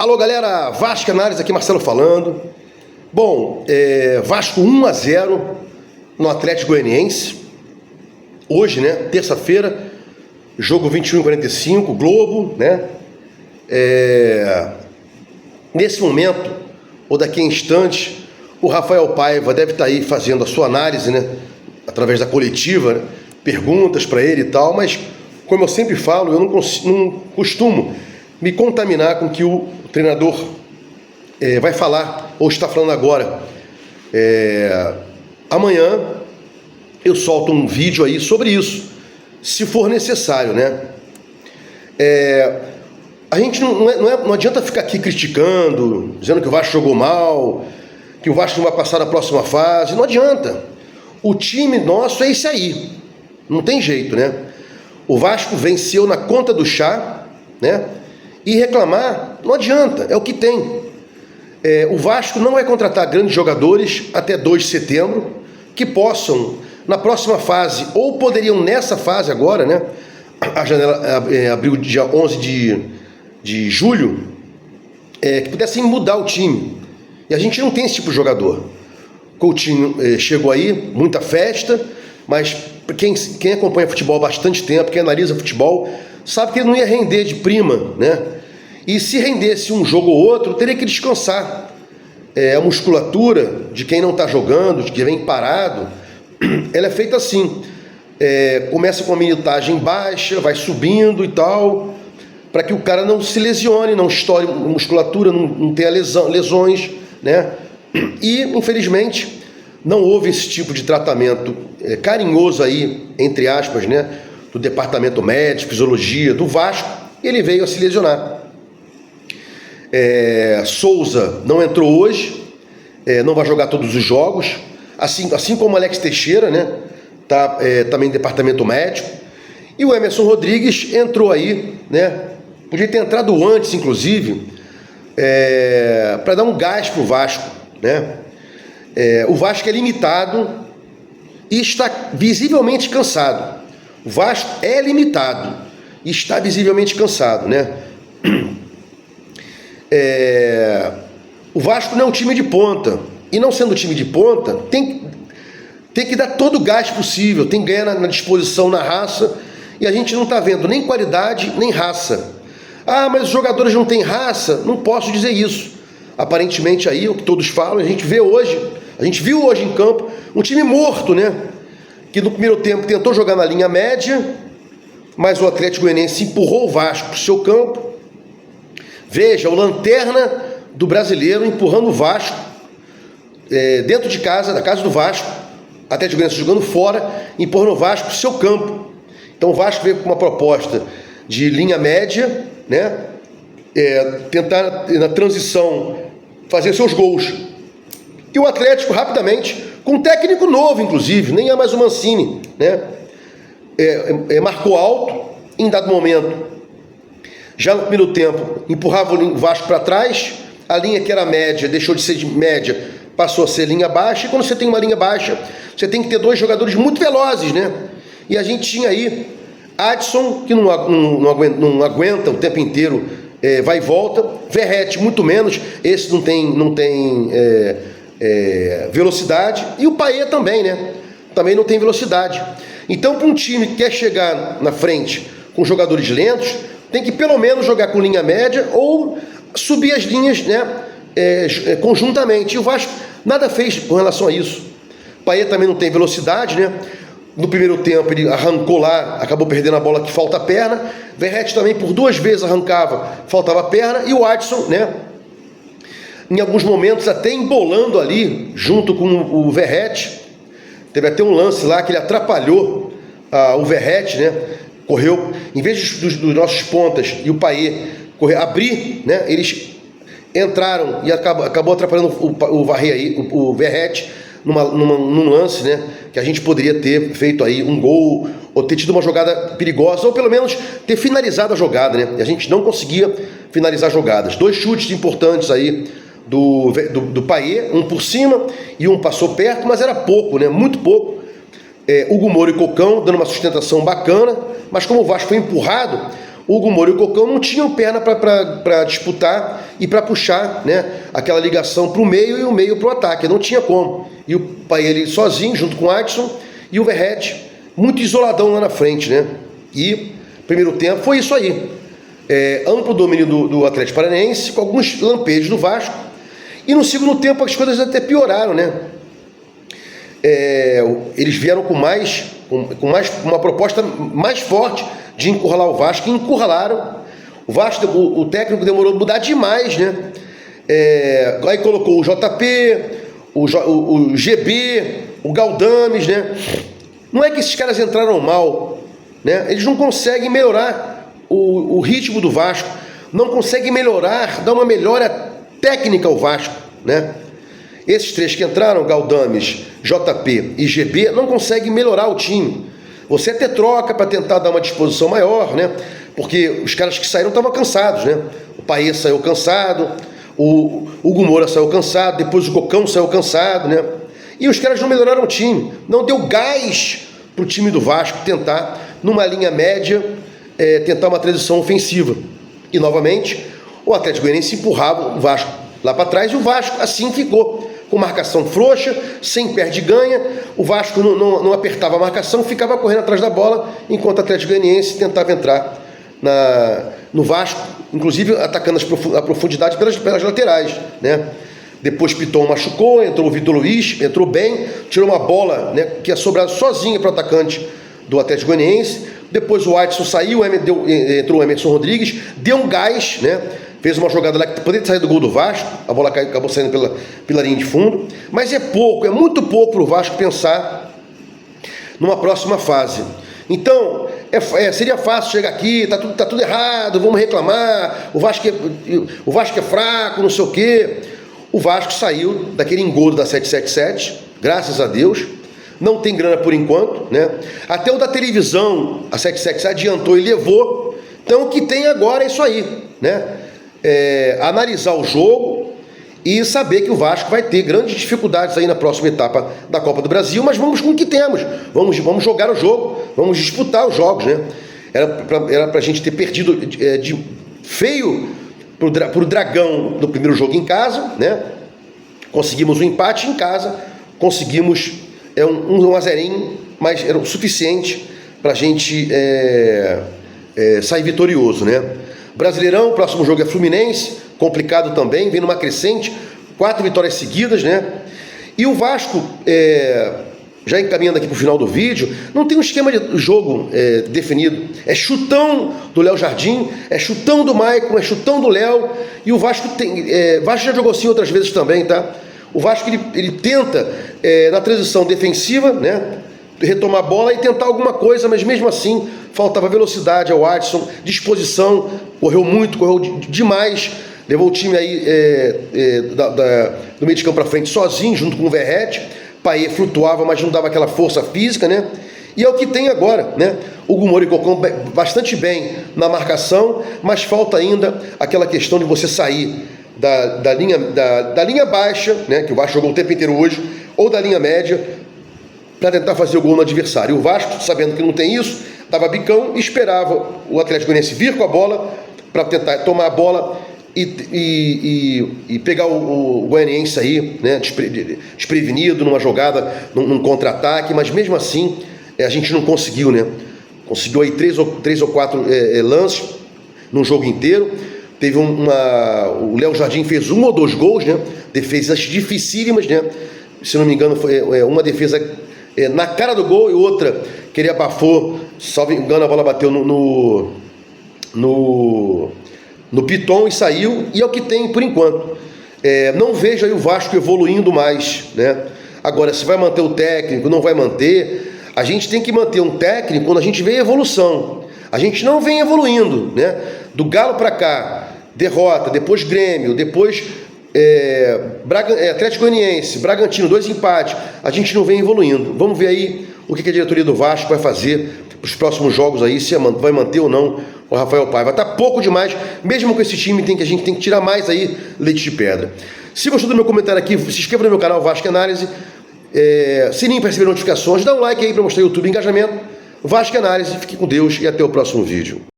Alô galera, Vasco Análise, aqui Marcelo falando. Bom, Vasco 1-0 no Atlético Goianiense. Hoje, né, terça-feira, jogo 21h45, Globo, né? Nesse momento, ou daqui a instantes, o Rafael Paiva deve estar aí fazendo a sua análise, né, através da coletiva, né, perguntas para ele e tal, mas como eu sempre falo, eu não costumo me contaminar com o que o treinador vai falar ou está falando agora. Amanhã eu solto um vídeo aí sobre isso, se for necessário, né? A gente não adianta ficar aqui criticando, dizendo que o Vasco jogou mal, que o Vasco não vai passar na próxima fase. Não adianta. O time nosso é esse aí. Não tem jeito, né? O Vasco venceu na conta do chá, né? E reclamar não adianta, é o que tem. O Vasco não vai contratar grandes jogadores até 2 de setembro, que possam, na próxima fase, ou poderiam nessa fase agora, né? A janela abriu dia 11 de julho, que pudessem mudar o time. E a gente não tem esse tipo de jogador. Coutinho chegou aí, muita festa, mas quem acompanha futebol há bastante tempo, quem analisa futebol, sabe que ele não ia render de prima, né? E se rendesse um jogo ou outro, teria que descansar. A musculatura de quem não está jogando, de quem vem parado, ela é feita assim. Começa com a minutagem baixa, vai subindo e tal, para que o cara não se lesione, não estoure musculatura, não tenha lesões, né? E, infelizmente, não houve esse tipo de tratamento carinhoso aí, entre aspas, né, do departamento médico, fisiologia, do Vasco, e ele veio a se lesionar. Souza não entrou hoje, não vai jogar todos os jogos, assim como Alex Teixeira, né, tá também no departamento médico, e o Emerson Rodrigues entrou aí, né, podia ter entrado antes, inclusive, para dar um gás para o Vasco, né? O Vasco é limitado e está visivelmente cansado. O Vasco é limitado e está visivelmente cansado, né? O Vasco não é um time de ponta, e não sendo time de ponta, tem que dar todo o gás possível, tem que ganhar na disposição, na raça, e a gente não está vendo nem qualidade, nem raça. Ah, mas os jogadores não têm raça? Não posso dizer isso. Aparentemente aí, o que todos falam, a gente viu hoje em campo, um time morto, né? Que no primeiro tempo tentou jogar na linha média, mas o Atlético Goianiense empurrou o Vasco para o seu campo. Veja, o lanterna do brasileiro empurrando o Vasco dentro de casa, da casa do Vasco, Atlético Goianiense jogando fora, empurrando o Vasco para o seu campo. Então o Vasco veio com uma proposta de linha média, né? Tentar na transição fazer seus gols. E o Atlético rapidamente, com um técnico novo inclusive, nem é mais o Mancini, né? Marcou alto, em dado momento, já no primeiro tempo, empurrava o Vasco para trás, a linha que era média deixou de ser de média, passou a ser linha baixa, e quando você tem uma linha baixa, você tem que ter 2 jogadores muito velozes, né? E a gente tinha aí Adson, que não aguenta o tempo inteiro, vai e volta, Verratti muito menos, esse não tem velocidade, e o Payet também, né? Também não tem velocidade. Então, para um time que quer chegar na frente com jogadores lentos, tem que pelo menos jogar com linha média ou subir as linhas, né, conjuntamente. E o Vasco nada fez com relação a isso. O Payet também não tem velocidade, né? No primeiro tempo ele arrancou lá, acabou perdendo a bola que falta a perna. Verratti também por 2 vezes arrancava, faltava a perna. E o Adson, né, em alguns momentos até embolando ali junto com o Verratti. Teve até um lance lá que ele atrapalhou o Verratti, né? Correu, em vez dos nossos pontas e o Payet abrir, né, eles entraram e acabou atrapalhando o Verratti num lance, né, que a gente poderia ter feito aí um gol, ou ter tido uma jogada perigosa, ou pelo menos ter finalizado a jogada, né? E a gente não conseguia finalizar jogadas. 2 chutes importantes aí do Payet, um por cima e um passou perto, mas era pouco, né? Muito pouco. Hugo Moura e Cocão dando uma sustentação bacana, mas como o Vasco foi empurrado, o Hugo Moura e o Cocão não tinham perna para disputar e para puxar, né, aquela ligação para o meio e o meio para o ataque, não tinha como. E o Paille sozinho, junto com o Adson e o Verratti, muito isoladão lá na frente, né? E primeiro tempo foi isso aí. Amplo domínio do Atlético Paranaense, com alguns lampejos do Vasco. E no segundo tempo as coisas até pioraram, né? Eles vieram com uma proposta mais forte de encurralar o Vasco, e encurralaram. O Vasco, o técnico demorou a mudar demais, né? Aí colocou o JP, o GB, o Galdames, né? Não é que esses caras entraram mal, né? Eles não conseguem melhorar o ritmo do Vasco, não conseguem melhorar, dar uma melhora técnica ao Vasco, né? Esses três que entraram, Galdames, JP e GB, não conseguem melhorar o time. Você até troca para tentar dar uma disposição maior, né? Porque os caras que saíram estavam cansados, né? O Paille saiu cansado, o Hugo Moura saiu cansado, depois o Cocão saiu cansado, né? E os caras não melhoraram o time, não deu gás para o time do Vasco tentar, numa linha média, tentar uma transição ofensiva. E, novamente, o Atlético Goianiense empurrava o Vasco lá para trás, e o Vasco assim ficou, com marcação frouxa, sem perde-ganha. O Vasco não apertava a marcação, ficava correndo atrás da bola, enquanto o Atlético Goianiense tentava entrar no Vasco, inclusive atacando a profundidade pelas laterais, né? Depois Piton machucou, entrou o Vitor Luiz, entrou bem, tirou uma bola, né, que ia sobrar sozinha para o atacante do Atlético Goianiense. Depois o Adson saiu, entrou o Emerson Rodrigues, deu um gás, né? Fez uma jogada lá que poderia sair do gol do Vasco, a bola acabou saindo pela linha de fundo, mas é muito pouco para o Vasco pensar numa próxima fase. Então, seria fácil chegar aqui, tá tudo errado, vamos reclamar, o Vasco é fraco, não sei o quê. O Vasco saiu daquele engodo da 777, graças a Deus, não tem grana por enquanto, né? Até o da televisão, a 777 adiantou e levou, então o que tem agora é isso aí, né? Analisar o jogo e saber que o Vasco vai ter grandes dificuldades aí na próxima etapa da Copa do Brasil, mas vamos com o que temos, vamos jogar o jogo, vamos disputar os jogos, né? Era pra gente ter perdido de feio pro Dragão no primeiro jogo em casa, né? Conseguimos um empate em casa, conseguimos um a zerinho, mas era o suficiente pra gente sair vitorioso, né? Brasileirão, o próximo jogo é Fluminense, complicado também, vem numa crescente, 4 vitórias seguidas, né? E o Vasco, já encaminhando aqui para o final do vídeo, não tem um esquema de jogo definido. É chutão do Léo Jardim, é chutão do Maicon, é chutão do Léo, e o Vasco Vasco já jogou assim outras vezes também, tá? O Vasco ele tenta, na transição defensiva, né, retomar a bola e tentar alguma coisa, mas mesmo assim faltava velocidade ao Adson, disposição, correu demais, levou o time aí do meio de campo para frente sozinho, junto com o Verratti. Paille flutuava, mas não dava aquela força física, né? E é o que tem agora, né? O Hugo Moura e Cocão bastante bem na marcação, mas falta ainda aquela questão de você sair da linha baixa, né, que o Vasco jogou o tempo inteiro hoje, ou da linha média, para tentar fazer o gol no adversário. E o Vasco, sabendo que não tem isso, dava bicão e esperava o Atlético Goianiense vir com a bola para tentar tomar a bola e pegar o Goianiense aí, né, desprevenido numa jogada, num contra-ataque, mas mesmo assim a gente não conseguiu, né? Conseguiu aí três ou quatro lances num jogo inteiro. Teve o Léo Jardim fez 1 ou 2 gols, né? Defesas dificílimas, né? Se não me engano, foi uma defesa na cara do gol e outra que ele abafou, salvo engano, a bola bateu no Piton e saiu, e é o que tem por enquanto. Não vejo aí o Vasco evoluindo mais, né? Agora, se vai manter o técnico, não vai manter, a gente tem que manter um técnico quando a gente vê evolução. A gente não vem evoluindo, né? Do Galo para cá, derrota, depois Grêmio, depois Atlético Goianiense, Bragantino, 2 empates, a gente não vem evoluindo. Vamos ver aí o que a diretoria do Vasco vai fazer para os próximos jogos aí, se vai manter ou não o Rafael Paiva. Tá pouco demais, mesmo com esse time a gente tem que tirar mais aí leite de pedra. Se gostou do meu comentário aqui, se inscreva no meu canal Vasco Análise, sininho para receber notificações, dá um like aí para mostrar o YouTube engajamento. Vasco Análise, fique com Deus e até o próximo vídeo.